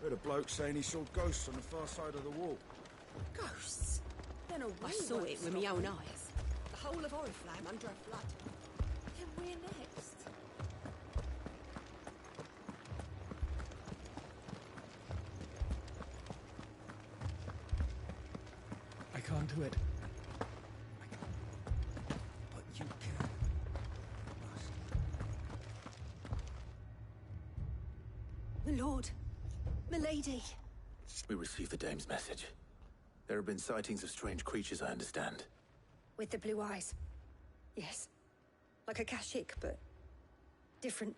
Heard a bloke saying he saw ghosts on the far side of the wall. Ghosts? Then a I saw it with my own eyes. The whole of Oriflamme under a flood. Then we're next. I can't do it. I can't. But you can. You must. My lord. My lady. We received the dame's message. There have been sightings of strange creatures, I understand. With the blue eyes. Yes. Like a Kashik, but different.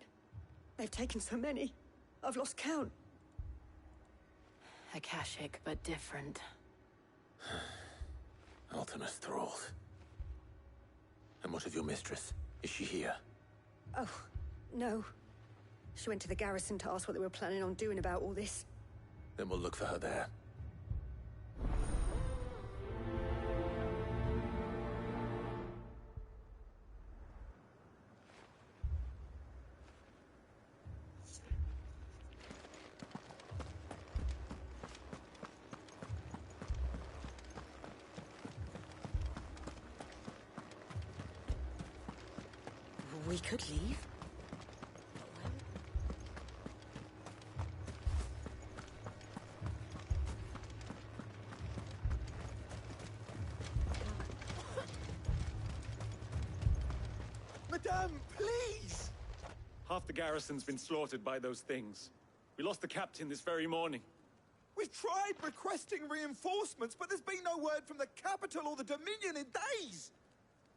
They've taken so many. I've lost count. A Kashik, but different. Ultimus thralls. And what of your mistress? Is she here? Oh, no. She went to the garrison to ask what they were planning on doing about all this. Then we'll look for her there. We could leave. Madame, please! Half the garrison's been slaughtered by those things. We lost the captain this very morning. We've tried requesting reinforcements, but there's been no word from the capital or the Dominion in days!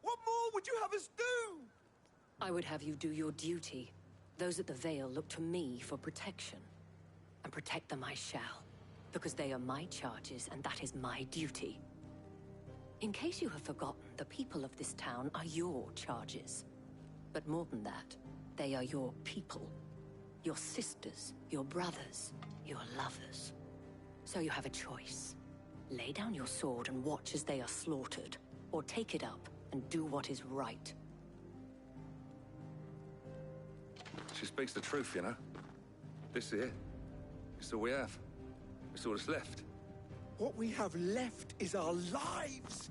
What more would you have us do? I would have you do your duty. Those at the Vale look to me for protection. And protect them I shall. Because they are my charges, and that is my duty. In case you have forgotten, the people of this town are your charges. But more than that, they are your people. Your sisters, your brothers, your lovers. So you have a choice. Lay down your sword and watch as they are slaughtered, or take it up and do what is right. She speaks the truth, you know. This here, it's all we have. It's all that's left. What we have left is our lives!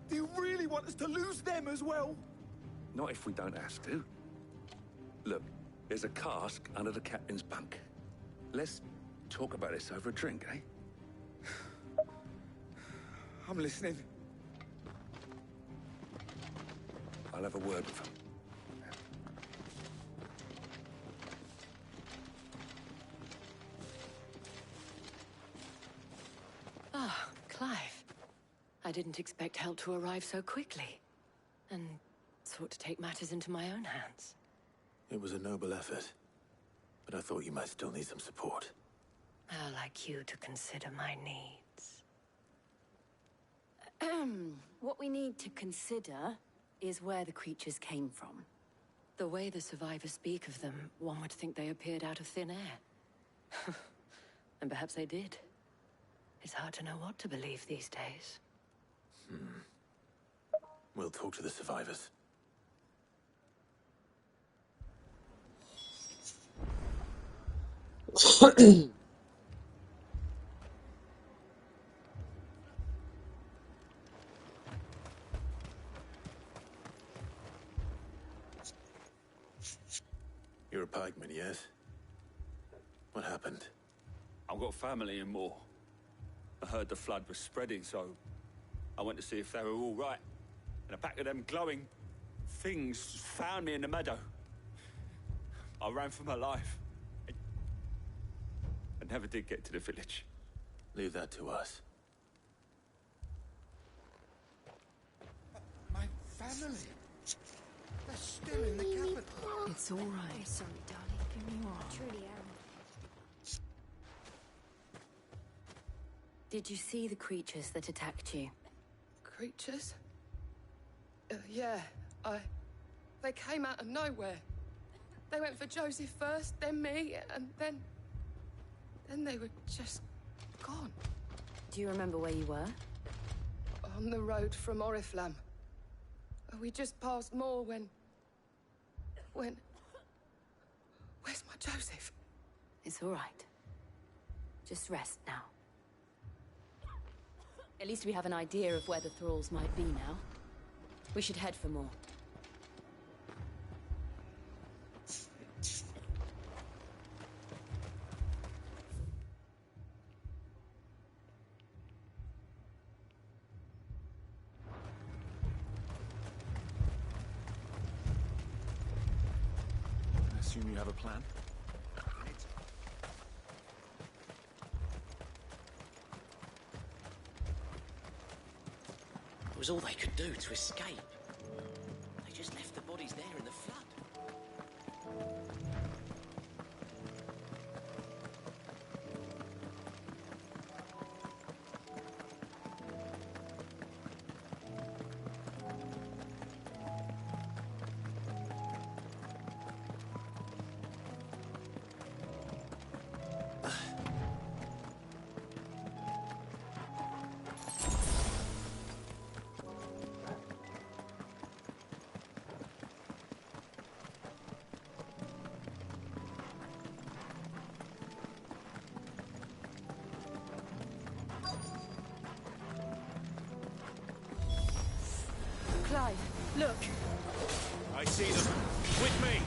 Do you really want us to lose them as well? Not if we don't have to. Look, there's a cask under the captain's bunk. Let's talk about this over a drink, eh? I'm listening. I'll have a word with him. Ah, Clive. I didn't expect help to arrive so quickly. And sought to take matters into my own hands. It was a noble effort. But I thought you might still need some support. How like you to consider my needs. What we need to consider is where the creatures came from. The way the survivors speak of them, one would think they appeared out of thin air. And perhaps they did. It's hard to know what to believe these days. We'll talk to the survivors. You're a pikeman, yes? What happened? I've got family in Moor. I heard the flood was spreading, so I went to see if they were all right. And a pack of them glowing things found me in the meadow. I ran for my life. I never did get to the village. Leave that to us. My family? They're still in the capital. It's all right. I'm sorry, darling. I truly am. Did you see the creatures that attacked you? Creatures? Yeah, they came out of nowhere. They went for Joseph first, then me, and then they were just gone. Do you remember where you were? On the road from Oriflamme. We just passed Moor when... Where's my Joseph? It's all right. Just rest now. At least we have an idea of where the thralls might be now. We should head for more. I assume you have a plan? It was all they could do to escape. They just left the bodies there in the flood. Clive, look! I see them. With me!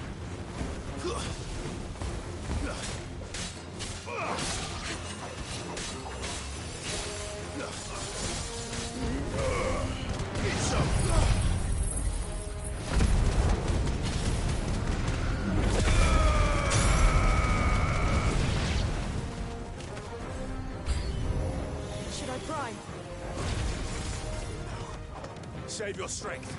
Should I prime? Save your strength.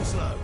Slow.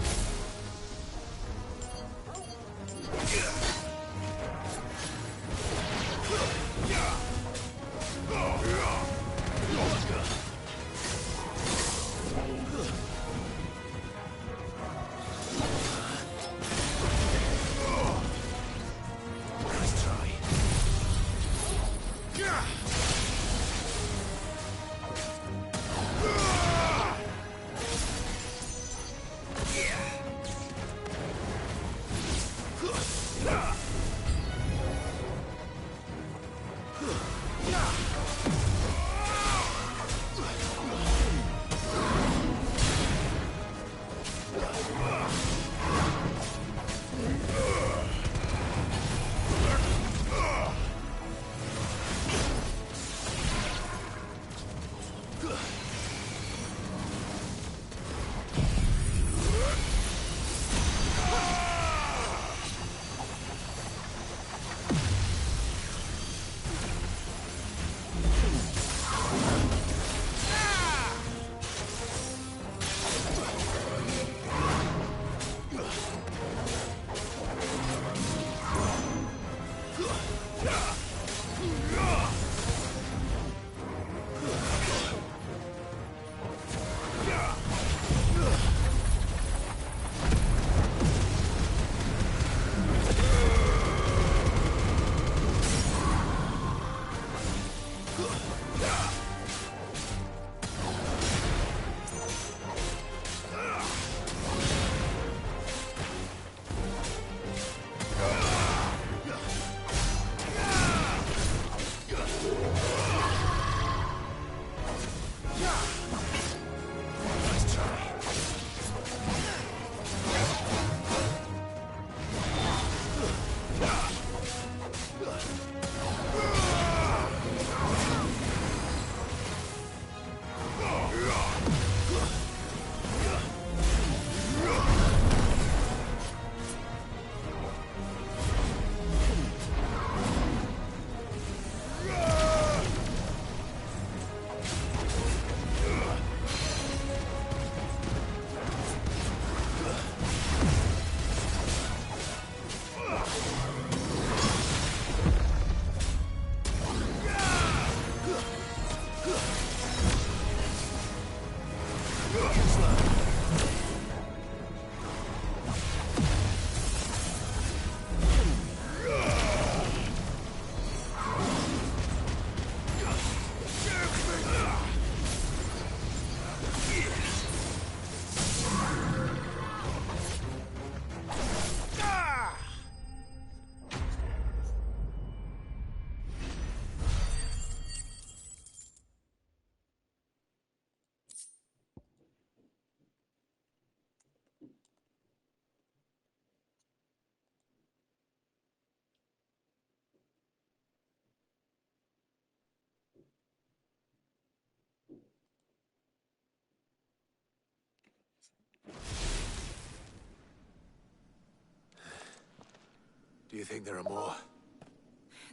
Do you think there are more?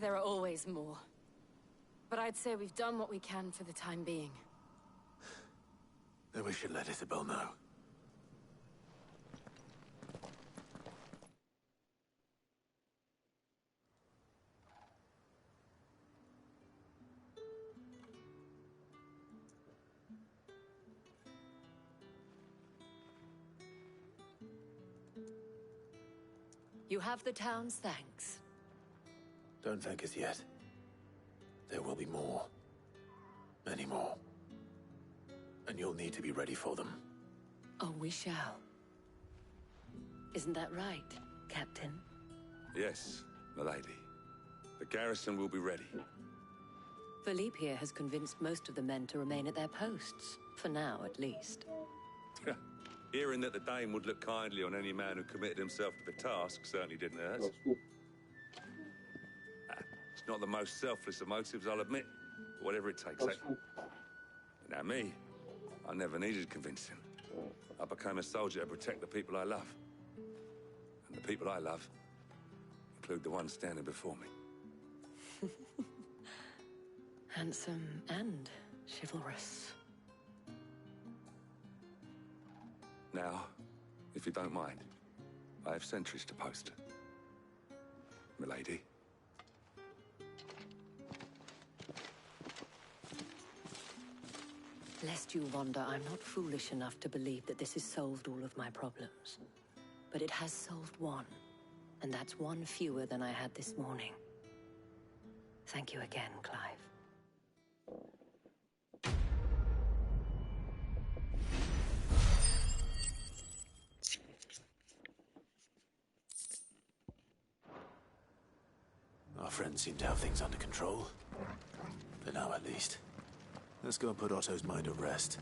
There are always more. But I'd say we've done what we can for the time being. Then we should let Isabel know. You have the town's thanks. Don't thank us yet. There will be more. Many more. And you'll need to be ready for them. Oh, we shall. Isn't that right, Captain? Yes, milady. The garrison will be ready. Philippe here has convinced most of the men to remain at their posts. For now, at least. Hearing that the Dame would look kindly on any man who committed himself to the task certainly didn't hurt. It's not the most selfless of motives, I'll admit. But whatever it takes, eh? Now me, I never needed convincing. I became a soldier to protect the people I love. And the people I love include the ones standing before me. Handsome and chivalrous. Now, if you don't mind, I have sentries to post. Milady. Lest you wonder, I'm not foolish enough to believe that this has solved all of my problems. But it has solved one, and that's one fewer than I had this morning. Thank you again, Clive. Our friends seem to have things under control. For now, at least. Let's go and put Otto's mind at rest.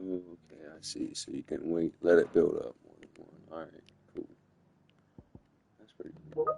Okay, I see. So you can wait, let it build up more than one. All right, cool. That's pretty cool.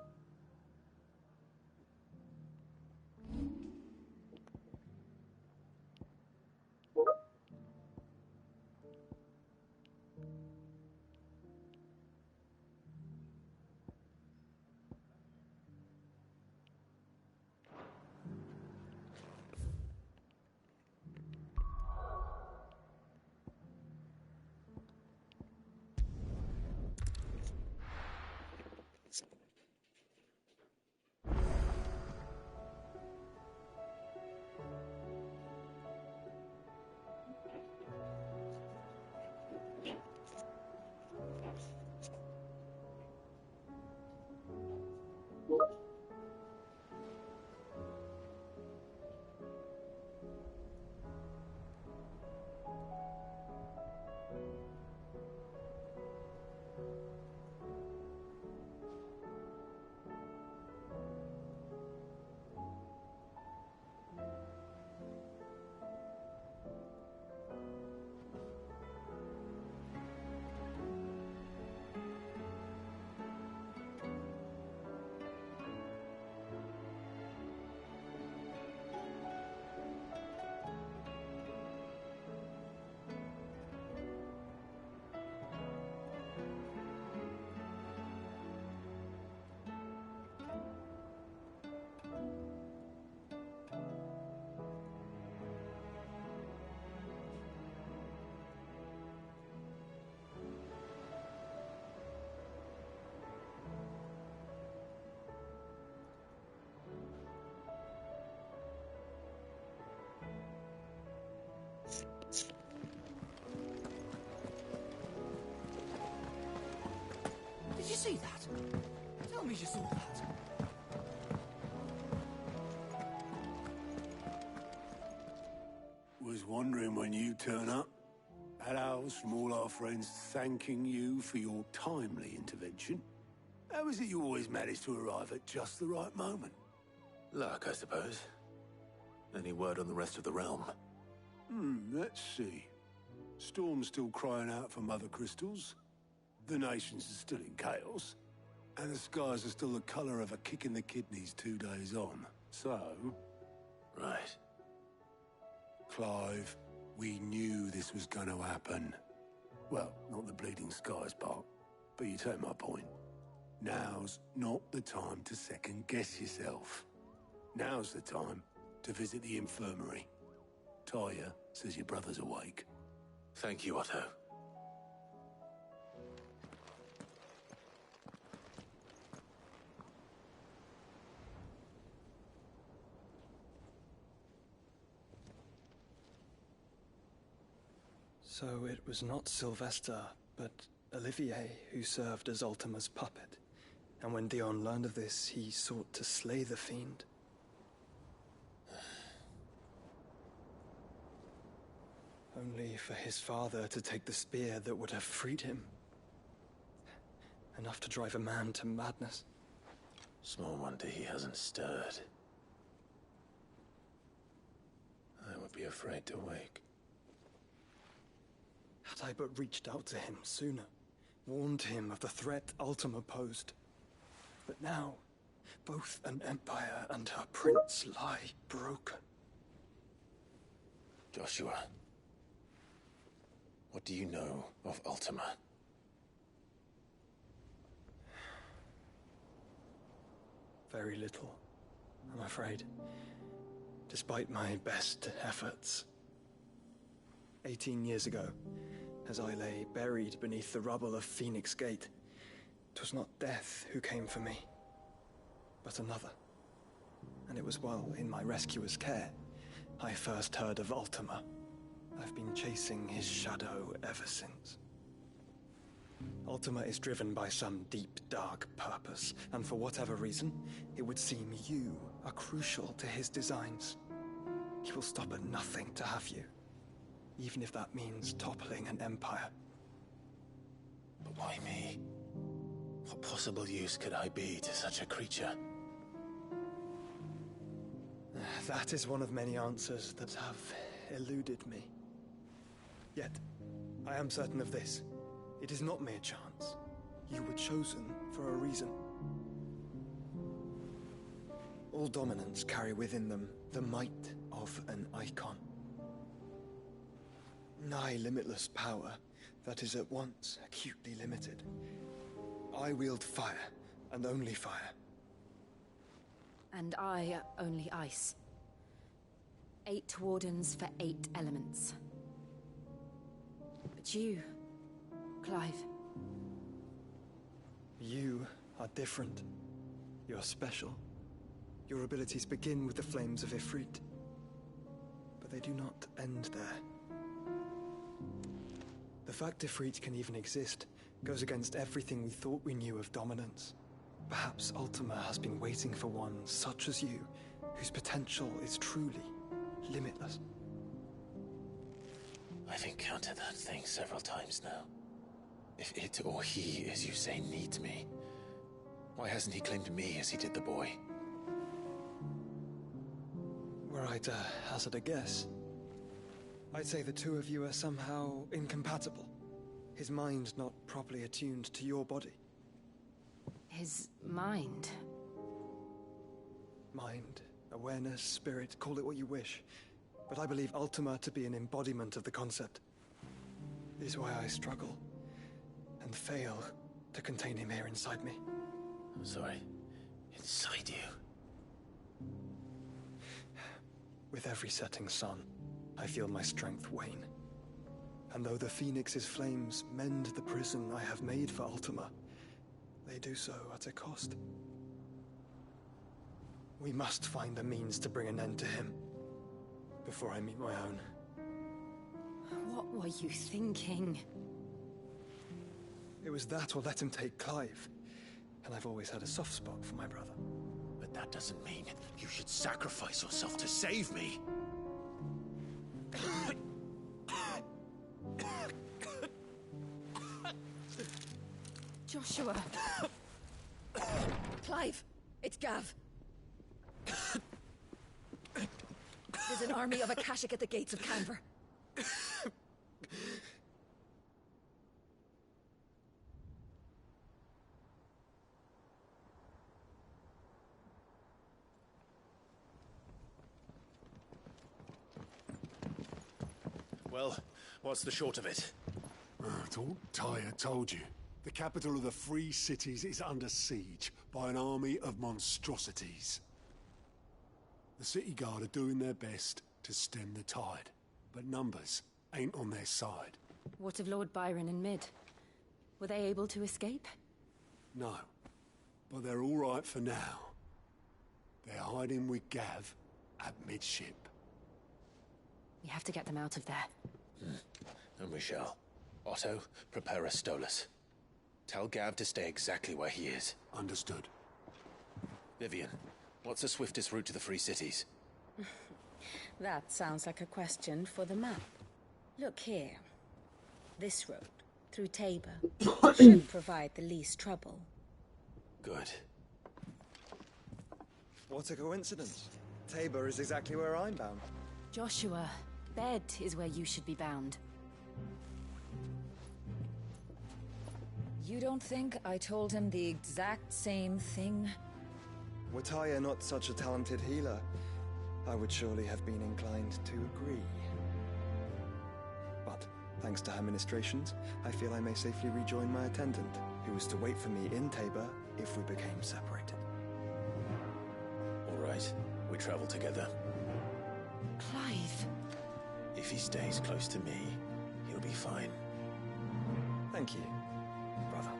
tell me you saw that. Was wondering when you turn up. Had owls from all our friends thanking you for your timely intervention. How is it you always manage to arrive at just the right moment? Luck, I suppose. Any word on the rest of the realm? Let's see. Storm's still crying out for mother crystals. The nations are still in chaos. And the skies are still the colour of a kick in the kidneys 2 days on. So... Right. Clive, we knew this was going to happen. Well, not the bleeding skies part, but you take my point. Now's not the time to second-guess yourself. Now's the time to visit the infirmary. Talia says your brother's awake. Thank you, Otto. So it was not Sylvester, but Olivier who served as Ultima's puppet. And when Dion learned of this, he sought to slay the fiend. Only for his father to take the spear that would have freed him. Enough to drive a man to madness. Small wonder he hasn't stirred. I would be afraid to wake. Had I but reached out to him sooner, warned him of the threat Ultima posed. But now, both an empire and her prince lie broken. Joshua, what do you know of Ultima? Very little, I'm afraid. Despite my best efforts. 18 years ago, as I lay buried beneath the rubble of Phoenix Gate, 'twas not death who came for me, but another. And it was while in my rescuer's care, I first heard of Ultima. I've been chasing his shadow ever since. Ultima is driven by some deep, dark purpose, and for whatever reason, it would seem you are crucial to his designs. He will stop at nothing to have you, even if that means toppling an empire. But why me? What possible use could I be to such a creature? That is one of many answers that have eluded me. Yet, I am certain of this. It is not mere chance. You were chosen for a reason. All dominants carry within them the might of an icon. Nigh limitless power that is at once acutely limited. I wield fire, and only fire. And I only ice. 8 wardens for 8 elements. But you, Clive. You are different. You're special. Your abilities begin with the flames of Ifrit. But they do not end there. The fact Ifrit can even exist goes against everything we thought we knew of dominance. Perhaps Ultima has been waiting for one such as you, whose potential is truly limitless. I've encountered that thing several times now. If it or he, as you say, needs me, why hasn't he claimed me as he did the boy? Were I to hazard a guess, I'd say the two of you are somehow incompatible. His mind not properly attuned to your body. His mind? Mind, awareness, spirit, call it what you wish. But I believe Ultima to be an embodiment of the concept. It is why I struggle and fail to contain him here inside me. I'm sorry. Inside you? With every setting sun, I feel my strength wane. And though the Phoenix's flames mend the prison I have made for Ultima, they do so at a cost. We must find a means to bring an end to him before I meet my own. What were you thinking? It was that or let him take Clive. and I've always had a soft spot for my brother. But that doesn't mean you should sacrifice yourself to save me. Joshua. Clive, it's Gav. There's an army of Akashic at the gates of Canver. Well, what's the short of it? It's all Tyre told you. The capital of the Free Cities is under siege by an army of monstrosities. The city guard are doing their best to stem the tide, but numbers ain't on their side. What of Lord Byron and Mid? Were they able to escape? No, but they're all right for now. They're hiding with Gav at midship. We have to get them out of there. And we shall. Otto, prepare a Stolas. Tell Gav to stay exactly where he is. Understood. Vivian, what's the swiftest route to the Free Cities? That sounds like a question for the map. Look here. This road, through Tabor, should provide the least trouble. Good. What a coincidence. Tabor is exactly where I'm bound. Joshua, bed is where you should be bound. You don't think I told him the exact same thing? Were Tyre not such a talented healer, I would surely have been inclined to agree. But, thanks to her ministrations, I feel I may safely rejoin my attendant, who was to wait for me in Tabor if we became separated. All right, we travel together. Clive. If he stays close to me, he'll be fine. Thank you, brother.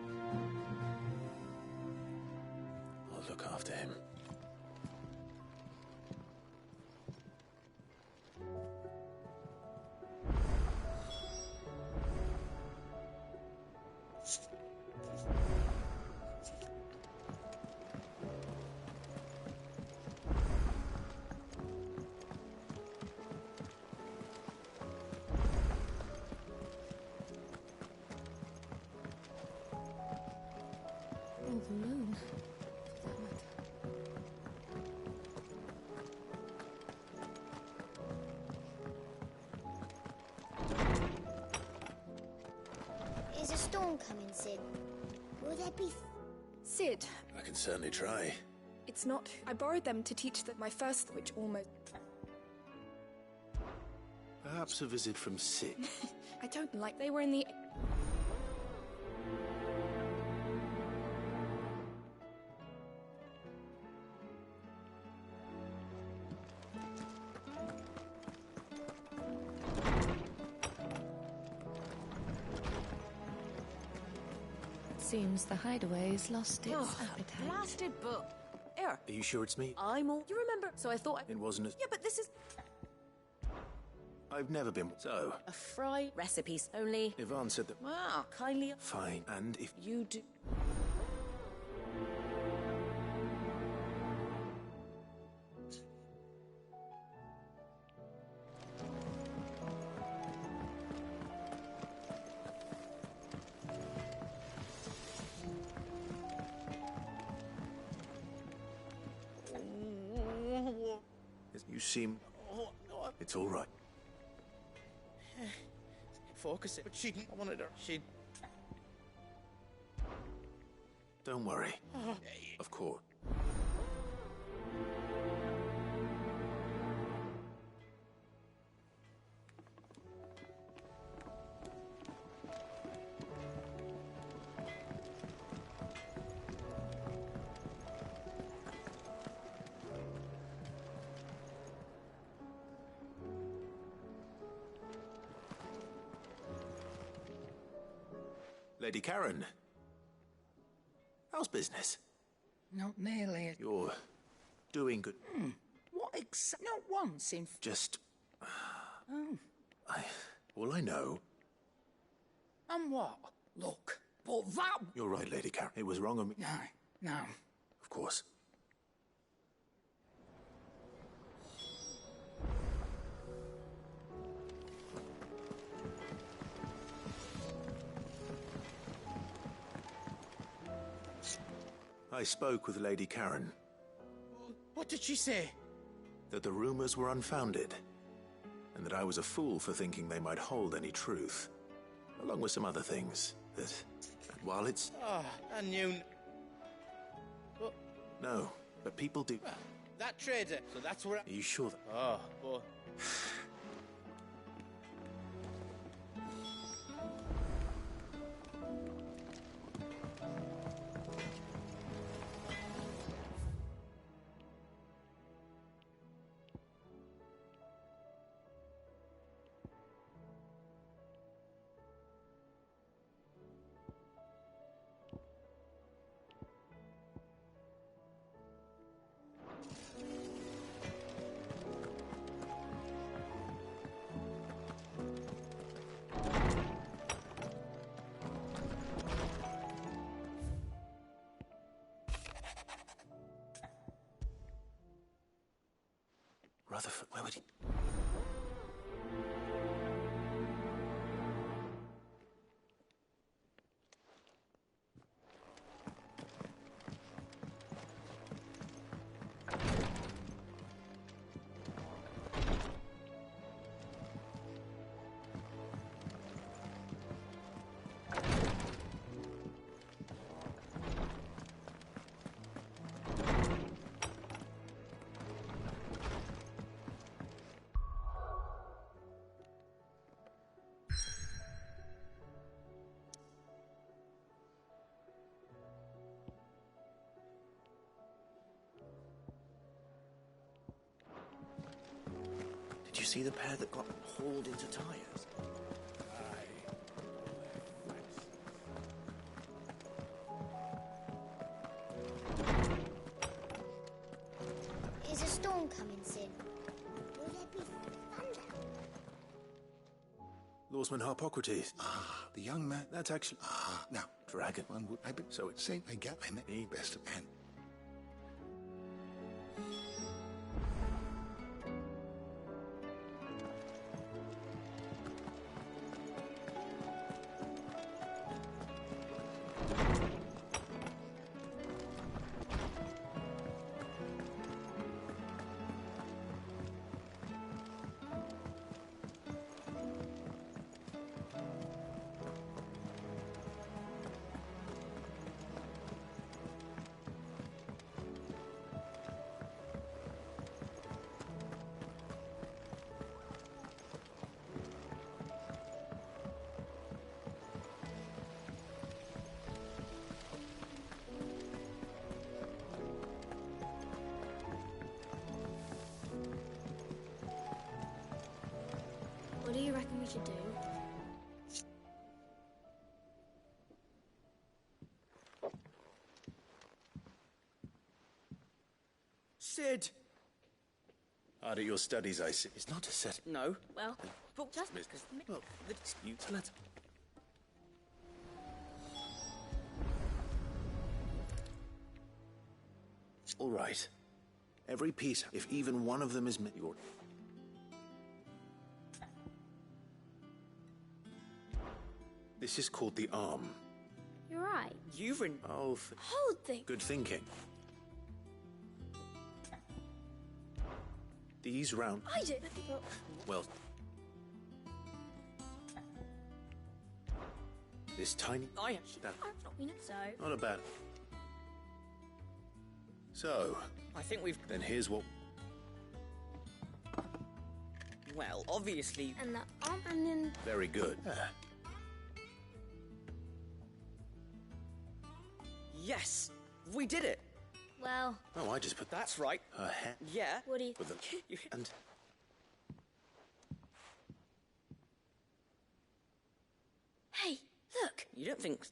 I'll look after him. The moon. Is a storm coming, Sid? Will there be... Sid, I can certainly try. it's not... I borrowed them to teach my first, which almost... Perhaps a visit from Sid. I don't like... They were in the... Seems the hideaway's lost its appetite. Blasted book. Here. Are you sure it's me? I'm all... You remember? So I thought It wasn't as... Yeah, but this is... I've never been... So, a fry recipes only... Yvonne said that... Ah, kindly... Fine, and if... You do... You seem... It's all right. Focus it. But she... I wanted her. She... Don't worry. Of course. Lady Karen. How's business? Not nearly. You're doing good. What Not once in... Just... Oh. All I know... And what? Look, but that... You're right, Lady Karen. It was wrong of me. No, No. Of course. I spoke with Lady Karen. What did she say? That the rumors were unfounded, and that I was a fool for thinking they might hold any truth, along with some other things that, and while it's... Oh, I knew... But... No, but people do... Well, that trader, so that's where... Are you sure that... Oh, boy. Rutherford, where would he... Did you see the pair that got hauled into tyres? Is a storm coming soon? Will there be thunder? Lawsman Harpocrates. Ah, the young man. That's actually... Ah, now, Dragon. one would... So it's... Say, I get me best of man. What do you reckon we should do? Sid! Hard at your studies, I see. It's not a set... No. Well, but just... Well, the dispute... Let's... All right. Every piece, if even one of them is... Your... This is called the arm. You're right. You've been... Oh, Hold things. good thinking. These round... I did. But Well... This tiny... I actually... That... so. Not a bad... So... I think we've... Then here's what... Well, obviously... And the arm, and then. Very good. Yes! We did it! Well. Oh, I just put... That's right. Her head... Yeah. What do you? With the... And... Hey, look. You don't think...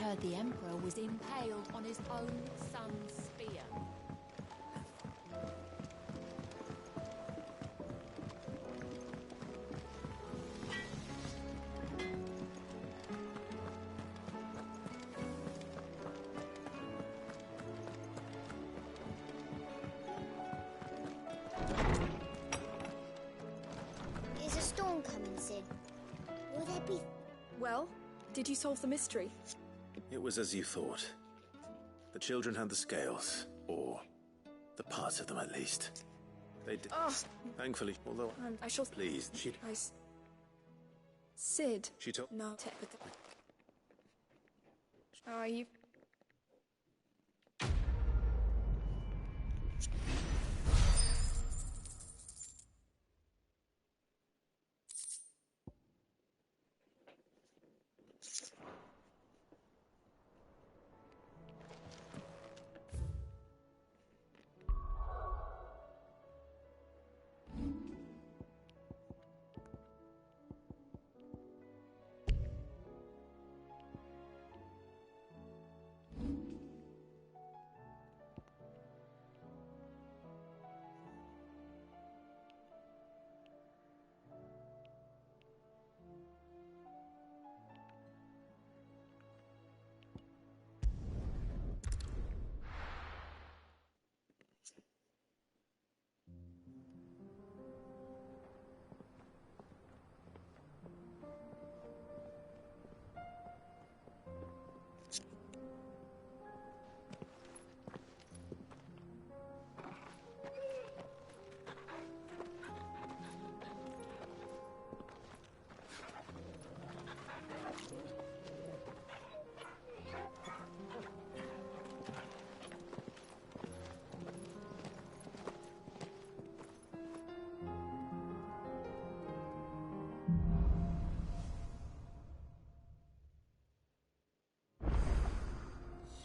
heard the Emperor was impaled on his own son's spear. Is a storm coming, Sid? Will there be... Well, did you solve the mystery? It was as you thought. The children had the scales, or the parts of them at least. They did. Oh. Thankfully, although I shall... pleased, Sid. She told... No. Are you...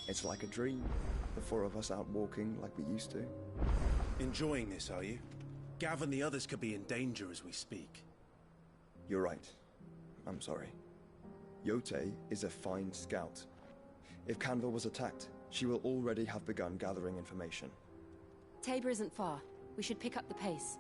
It's like a dream. The four of us out walking like we used to. Enjoying this, are you? Gav and the others could be in danger as we speak. You're right. I'm sorry. Yote is a fine scout. If Canville was attacked, she will already have begun gathering information. Tabor isn't far. We should pick up the pace.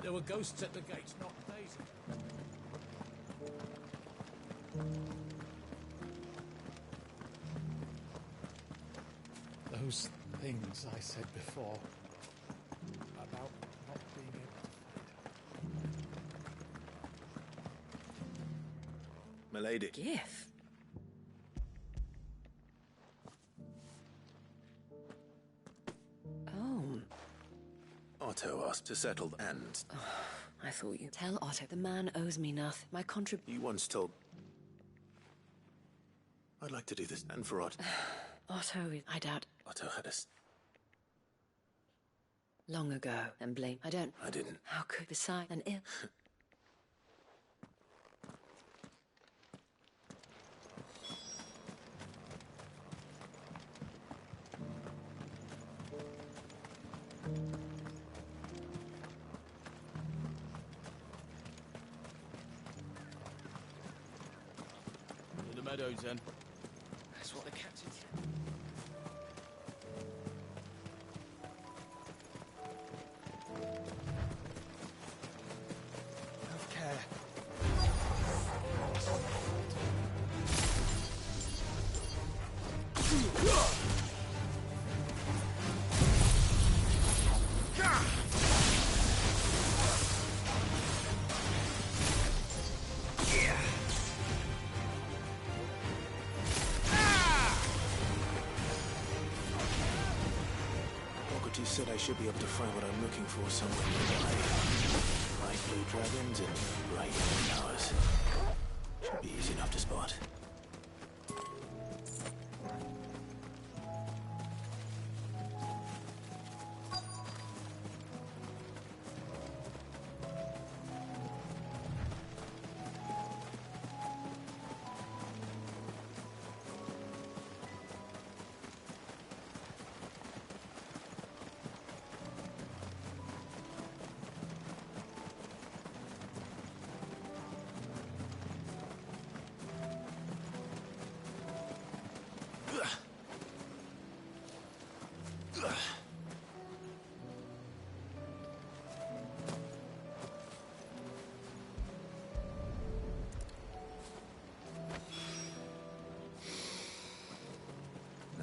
There were ghosts at the gates, not Daisy. Those things I said before about not being able to fight. Milady. Gif. Otto asked to settle and... I thought you... Tell Otto the man owes me nothing. My You once told... I'd like to do this, and for Otto. Otto, I doubt... Otto had us. Long ago, and blame... I didn't. How could... Beside an ill... In the meadows, then. That's what the captain said. Said I should be able to find what I'm looking for somewhere nearby. Bright blue dragons and bright yellow flowers. Should be easy enough to spot.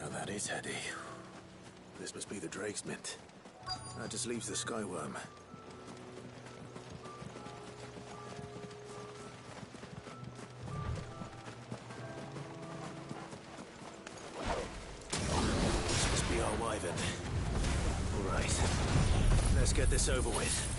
Now that is heady. This must be the Drake's Mint. That just leaves the Skyworm. This must be our wyvern. All right. Let's get this over with.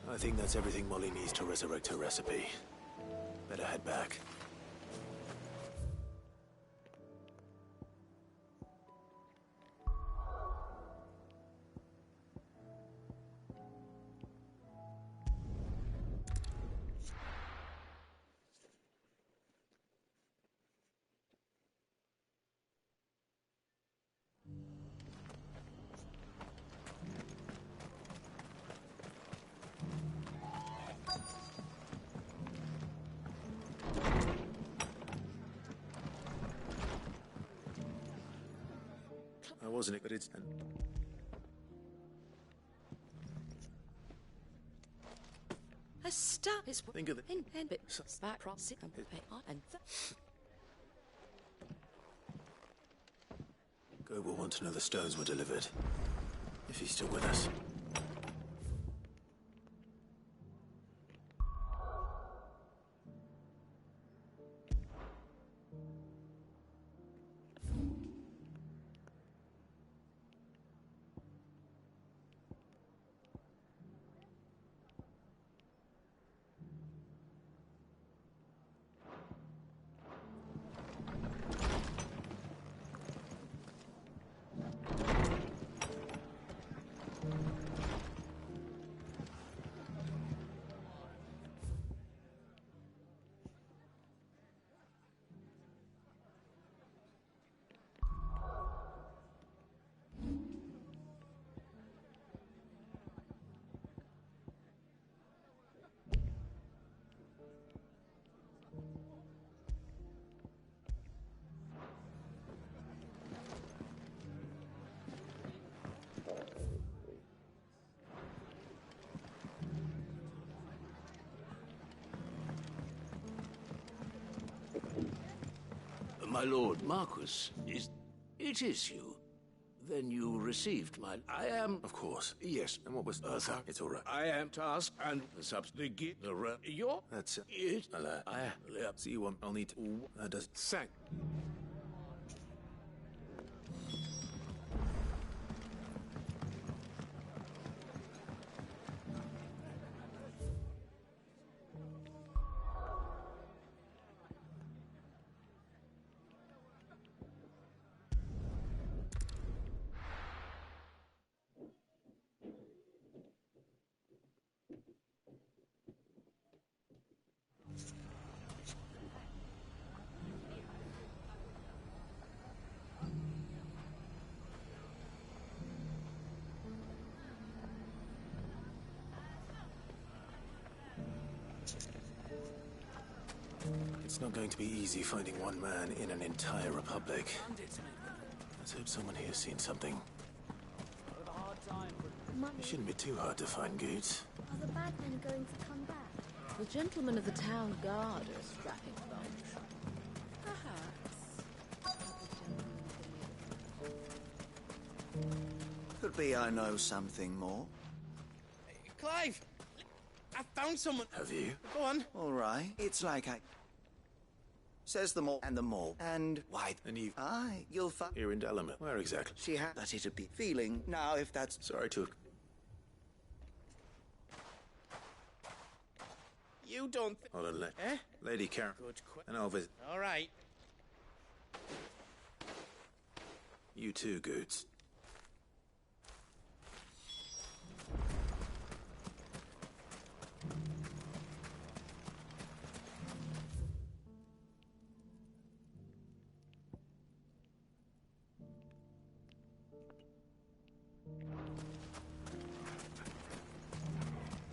I think that's everything Molly needs to resurrect her recipe. Better head back. Wasn't it? But it's... A star is... Think of the... and bit... Back proxy and... Go will want to know the stones were delivered. If he's still with us. My lord Marquis, it is you. Then you received my... I am... Of course. Yes. And what was... it's all right. I am tasked and the your... That's it. It... See you on... I'll need to... That does... Sack. It's not going to be easy finding one man in an entire republic. Let's hope someone here's seen something. It shouldn't be too hard to find Goots. Are the bad men going to come back? The gentlemen of the town guard are a strapping bunch. Perhaps. Could be I know something more. Clive! I found someone. Have you? Go on. All right. It's like I... Says the more and the more. And why? And you... Aye, you'll find... Here in Delamere. Where exactly? She had that it'd be feeling. Now, if that's... Sorry to... You don't... Hold on, Lady Karen. Good And over... All right. You too, Goots.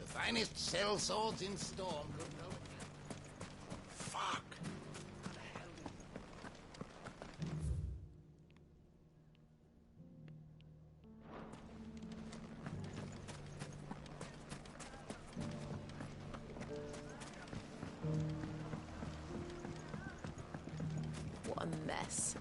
Finest cell swords in Storm. Fuck. What a mess.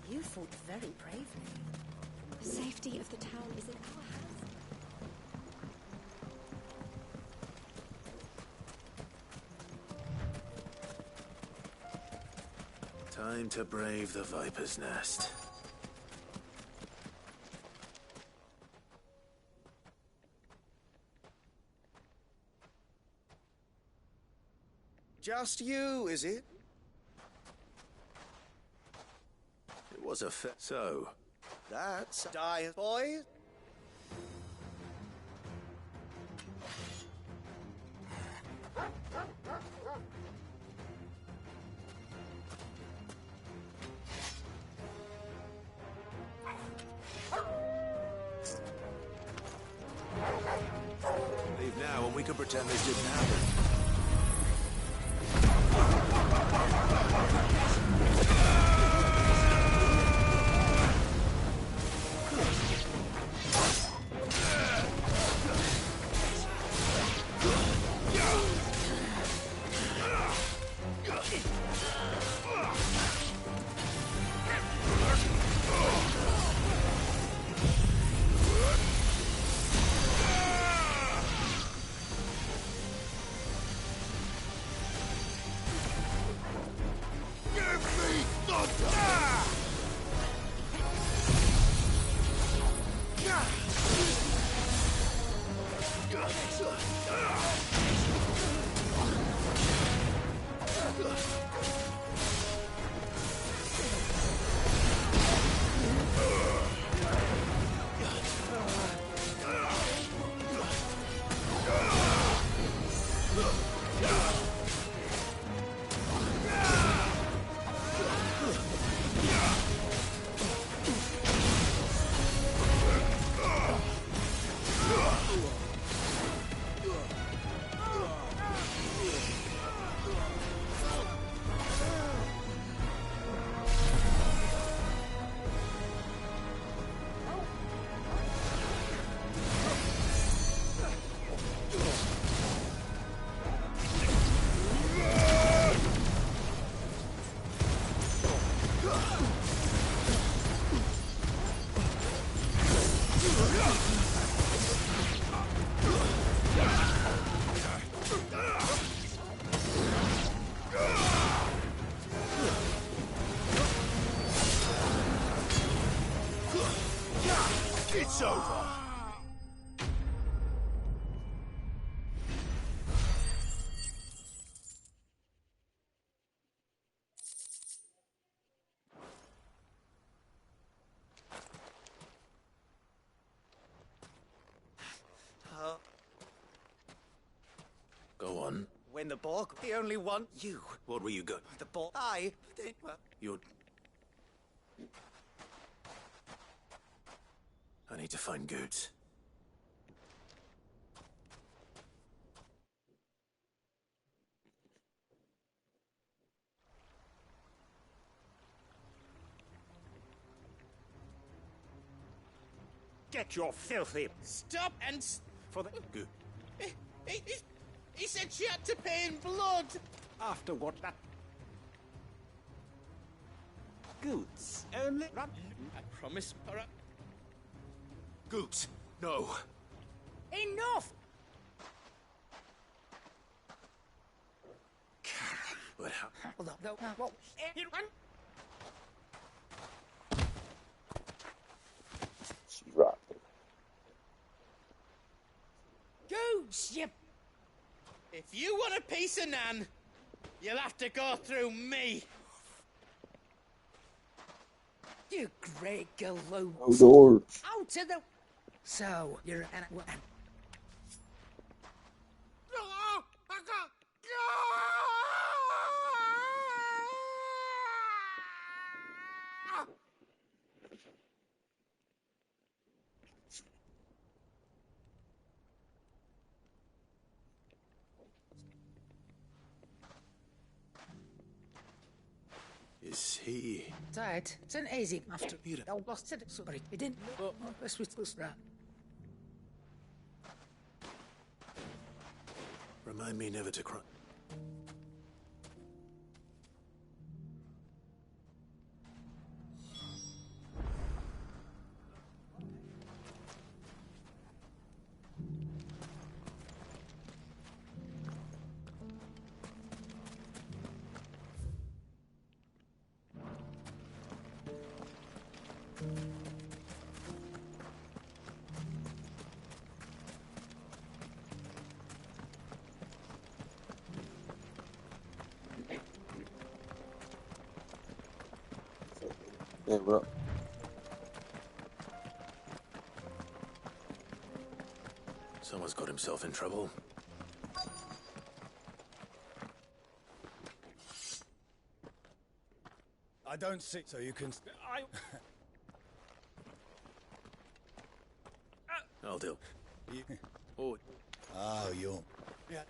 You fought very bravely. The safety of the town is in our hands. Time to brave the Viper's Nest. Just you, is it? It was a so... That's dire, boy. Leave now and we can pretend this didn't happen. It's over. Go on. When the Borg, the only one. You. What were you good? The Borg. I. Well, You're... I need to find Goods. Get your filthy... Stop and... For the... Good. He said she had to pay in blood. After what that... Goods. Only... Run. I promise, Para. Goods. No. Enough! But how... Hold on. No, what? Right. Goose, you... If you want a piece of Nan, you'll have to go through me. You great galoot. Oh, Lord. Out to the... So, you're an... Is he... Tight. It's an easy after... I lost it. Sorry. It didn't... Oh, let's that. Remind me never to cry. Yeah, what up? Someone's got himself in trouble. I don't see... So you can... I'll do. You... Oh. Oh, you're... Yeah.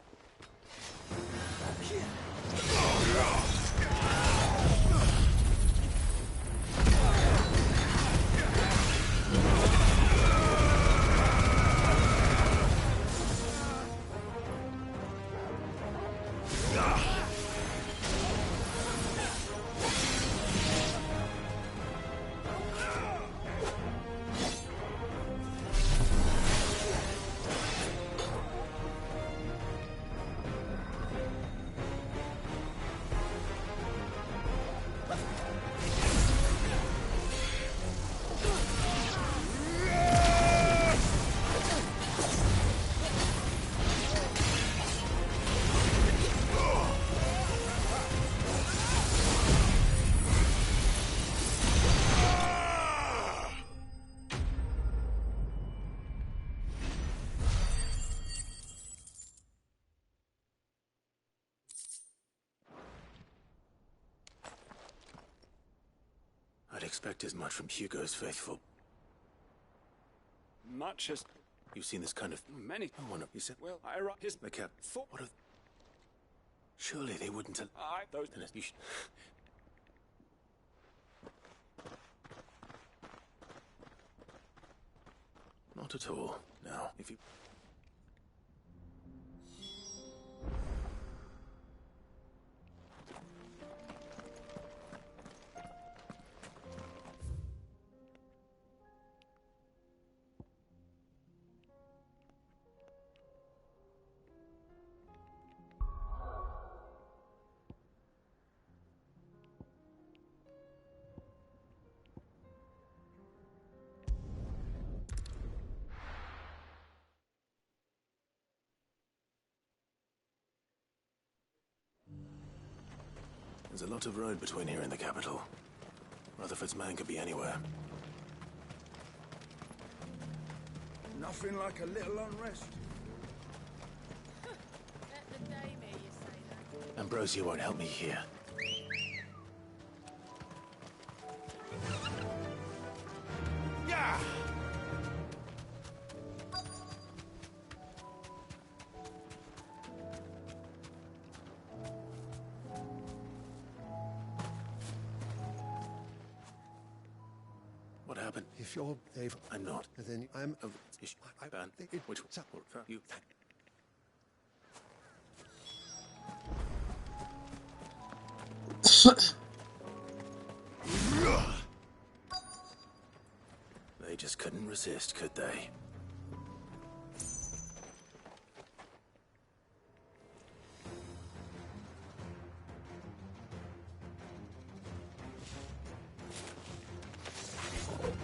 I'd expect as much from Hugo's faithful. Much as... You've seen this kind of... Many. I wonder, you said... Well, I wrote his... The cap... Thought... What of... Surely they wouldn't... Those... You should... Not at all. Now, if you... There's a lot of road between here and the capital. Rutherford's man could be anywhere. Nothing like a little unrest. Ambrosia won't help me here. Yeah! What happened? If you're Dave, I'm not. then I'm a... Ban. Which one? You. They just couldn't resist, could they?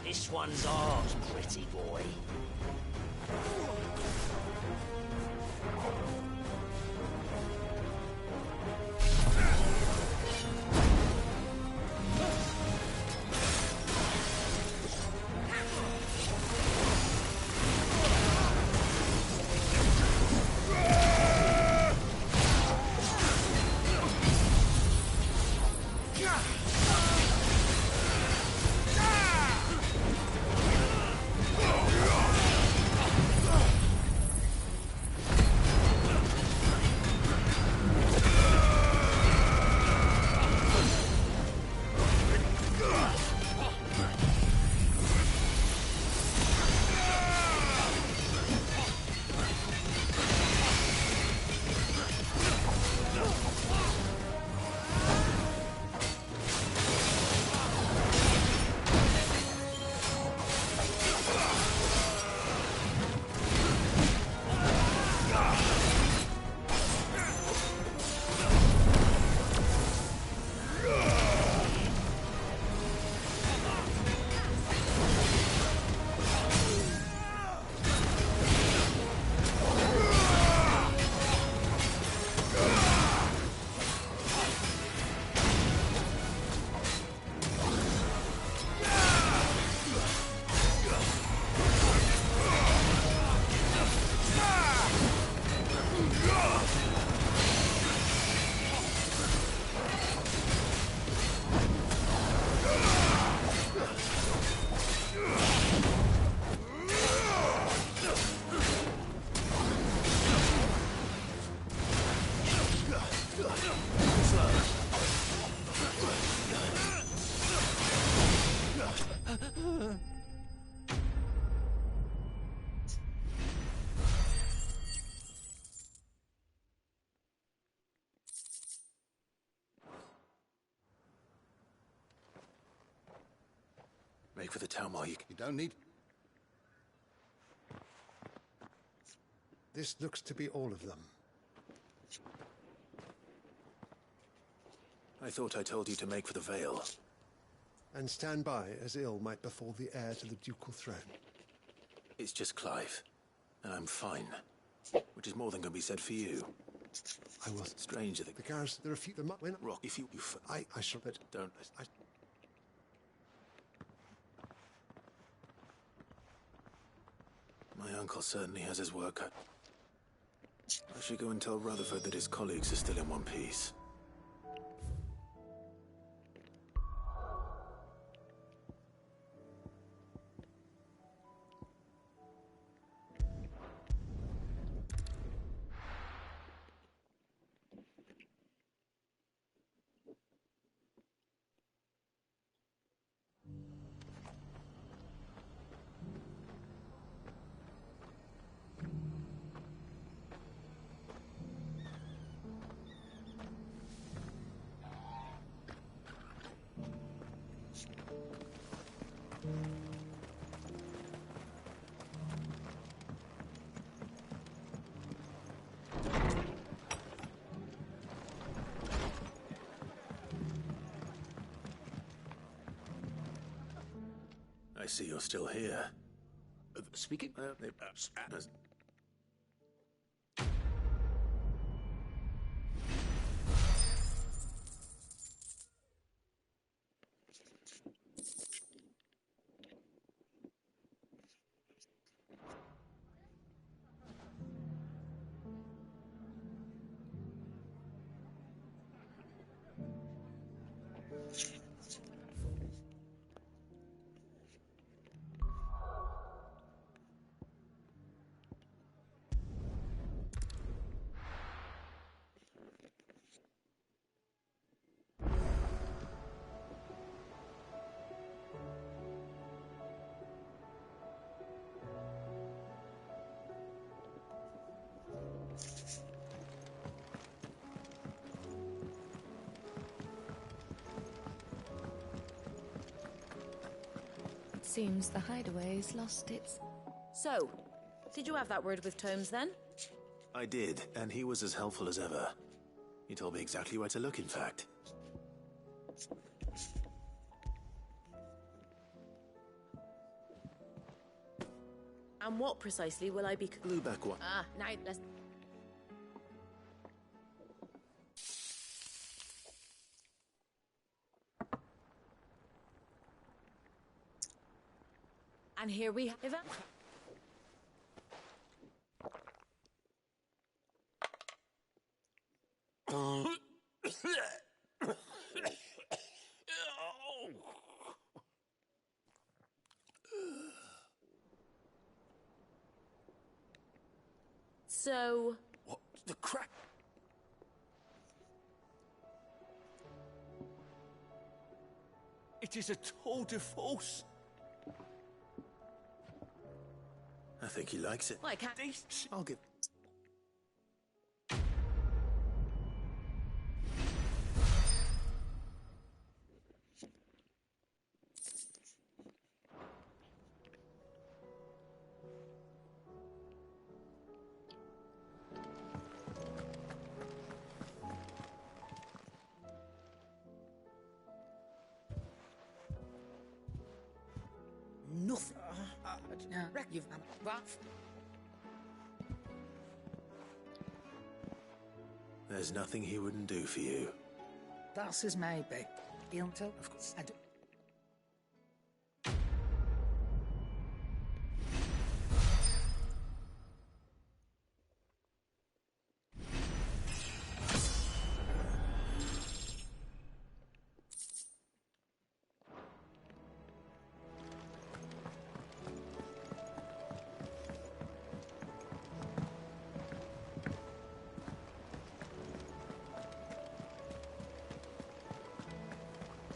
This one's ours, pretty boy. Make for the town while you can. You don't need... This looks to be all of them. I thought I told you to make for the Vale. And stand by as ill might befall the heir to the ducal throne. It's just Clive. And I'm fine. Which is more than can be said for you. I will... Stranger than... The guards, there are few... When... Rock, if you... I shall... But... Don't... My uncle certainly has his work cut. I should go and tell Rutherford that his colleagues are still in one piece. I see you're still here. Speaking? Seems the hideaway's lost its... So, did you have that word with Tomes then? I did, and he was as helpful as ever. He told me exactly where to look, in fact. And what precisely will I be... Blueback what? Ah, now let's... And here we have... So... What the crap? It is a tour de force. I think he likes it. Well, I can't... I'll give... Nothing. You've rough. There's nothing he wouldn't do for you. That's as may be. He'll tell. Of course.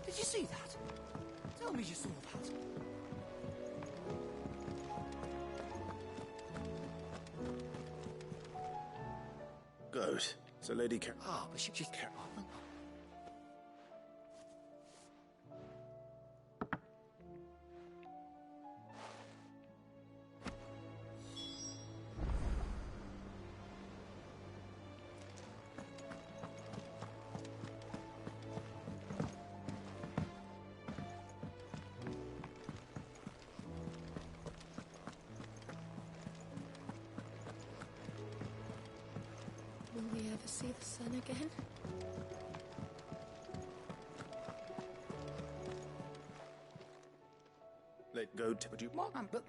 Did you see that? Tell me you saw that. Good. So Lady Ah, but she just can't. Will we ever see the sun again? Let go. Would you? What? But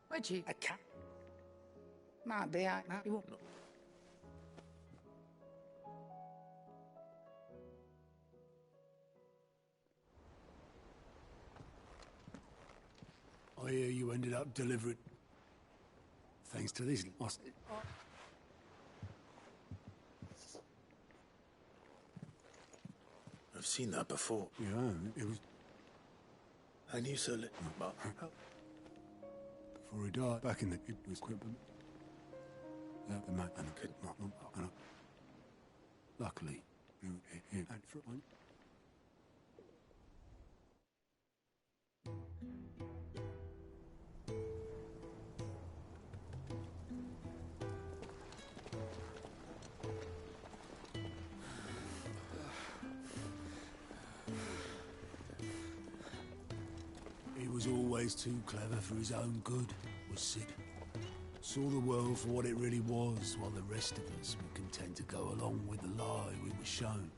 where'd you? A cat. Might be. Might be. What? I hear you ended up delivering. Thanks to this. I've seen that before. Yeah, it was. I knew so little. Before he died, back in the. It was equipment. The man. And luckily, he had one. He was always too clever for his own good, was Sid. Saw the world for what it really was, while the rest of us were content to go along with the lie we were shown.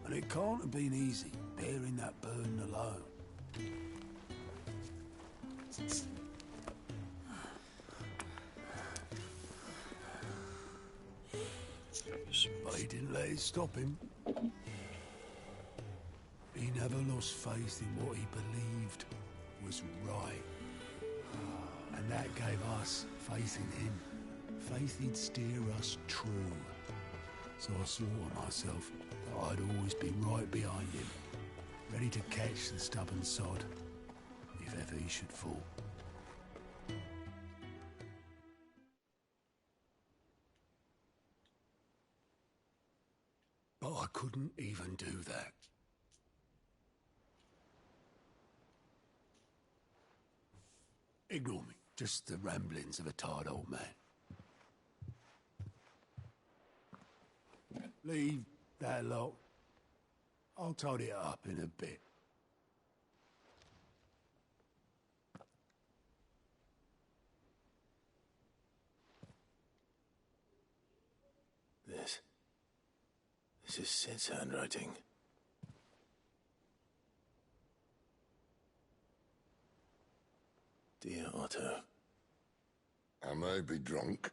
And it can't have been easy, bearing that burden alone. But he didn't let it stop him. He never lost faith in what he believed was right. And that gave us faith in him. Faith he'd steer us true. So I swore to myself that I'd always be right behind him, ready to catch the stubborn sod, if ever he should fall. I couldn't even do that. Ignore me. Just the ramblings of a tired old man. Leave that lot. I'll tidy it up in a bit. This is Sid's handwriting. Dear Otto. I may be drunk,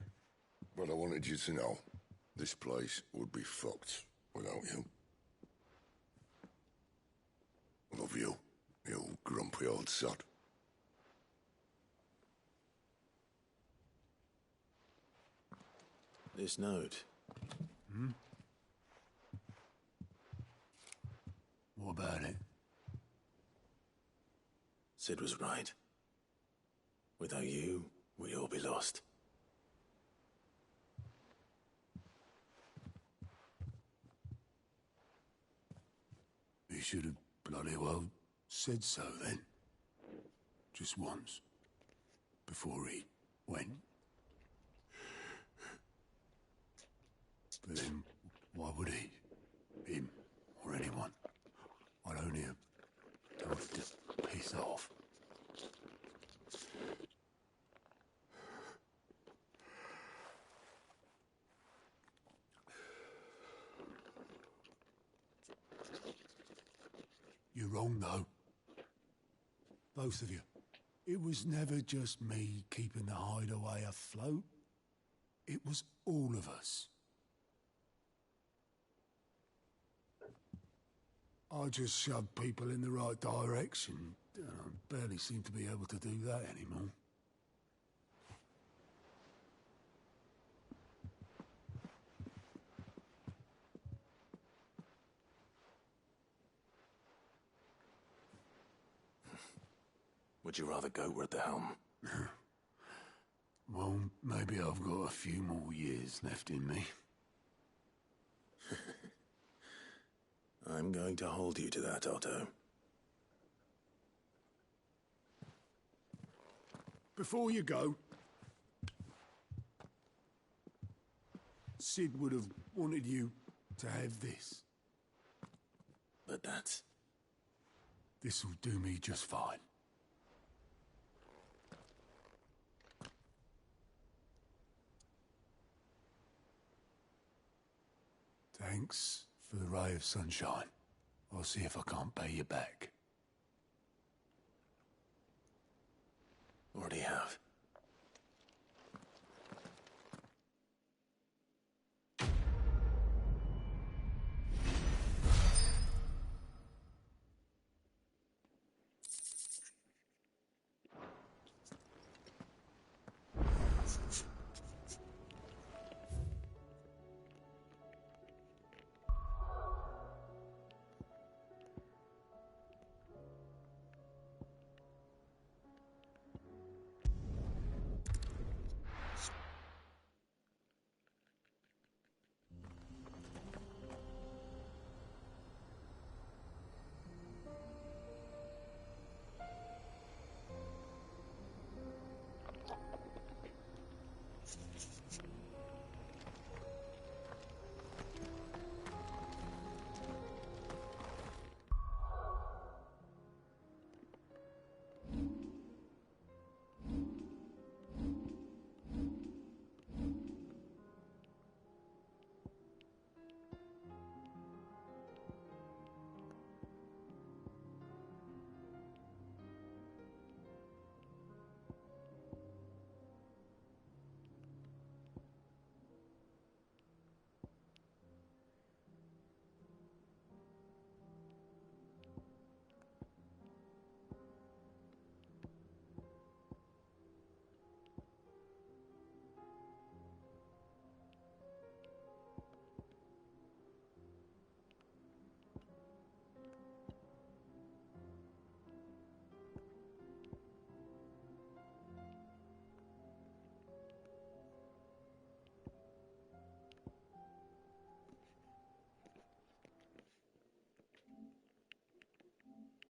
but I wanted you to know this place would be fucked without you. Love you, you grumpy old sod. This note. Hmm? What about it? Sid was right. Without you, we'd all be lost. He should have bloody well said so then. Just once. Before he went. But then, why would he? Him, or anyone? I'd only have told him to piss off. You're wrong, though. Both of you. It was never just me keeping the hideaway afloat. It was all of us. I just shoved people in the right direction. I barely seem to be able to do that anymore. Would you rather go at the helm? Well, maybe I've got a few more years left in me. I'm going to hold you to that, Otto. Before you go, Sid would have wanted you to have this. But that's... This'll do me just fine. Thanks for the ray of sunshine. I'll see if I can't pay you back. Already have.